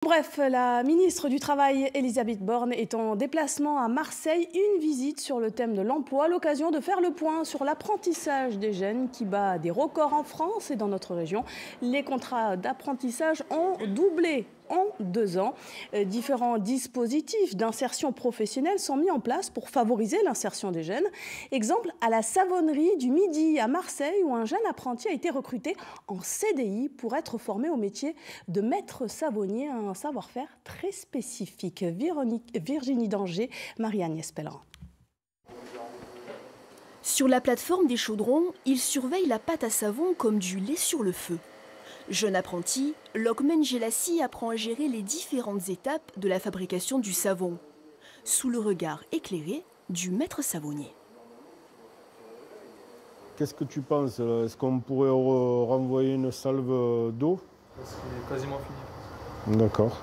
Bref, la ministre du Travail, Elisabeth Borne, est en déplacement à Marseille. Une visite sur le thème de l'emploi, l'occasion de faire le point sur l'apprentissage des jeunes qui bat des records en France et dans notre région. Les contrats d'apprentissage ont doublé en 2 ans. Différents dispositifs d'insertion professionnelle sont mis en place pour favoriser l'insertion des jeunes. Exemple à la savonnerie du Midi à Marseille où un jeune apprenti a été recruté en CDI pour être formé au métier de maître savonnier, un savoir-faire très spécifique. Virginie Danger, Marie-Agnès Pellerin. Sur la plateforme des chaudrons, il surveille la pâte à savon comme du lait sur le feu. Jeune apprenti, Lokman Gelassi apprend à gérer les différentes étapes de la fabrication du savon, sous le regard éclairé du maître savonnier. Qu'est-ce que tu penses? Est-ce qu'on pourrait renvoyer une salve d'eau? C'est quasiment fini. D'accord.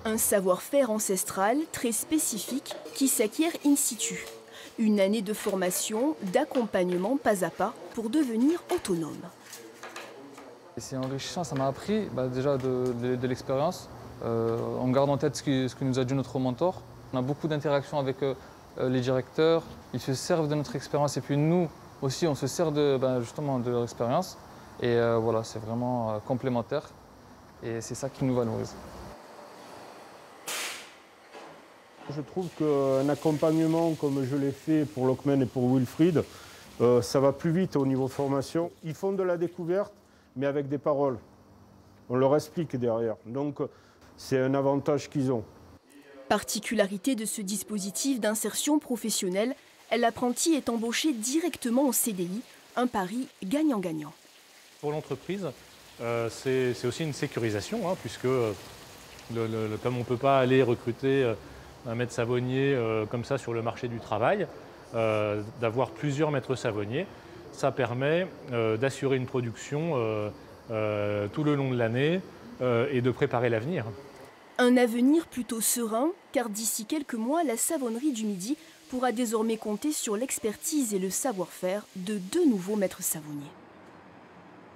Un savoir-faire ancestral très spécifique qui s'acquiert in situ. Une année de formation, d'accompagnement pas à pas pour devenir autonome. C'est enrichissant, ça m'a appris déjà de l'expérience. On garde en tête ce que nous a dit notre mentor. On a beaucoup d'interactions avec les directeurs, ils se servent de notre expérience et puis nous aussi on se sert justement de leur expérience. Et voilà, c'est vraiment complémentaire et c'est ça qui nous valorise. Je trouve qu'un accompagnement comme je l'ai fait pour Lokman et pour Wilfried, ça va plus vite au niveau formation. Ils font de la découverte, mais avec des paroles. On leur explique derrière. Donc, c'est un avantage qu'ils ont. Particularité de ce dispositif d'insertion professionnelle, l'apprenti est embauché directement en CDI, un pari gagnant-gagnant. Pour l'entreprise, c'est aussi une sécurisation, puisque comme on ne peut pas aller recruter un maître savonnier comme ça sur le marché du travail, d'avoir plusieurs maîtres savonniers, ça permet d'assurer une production tout le long de l'année et de préparer l'avenir. Un avenir plutôt serein, car d'ici quelques mois, la savonnerie du Midi pourra désormais compter sur l'expertise et le savoir-faire de 2 nouveaux maîtres savonniers.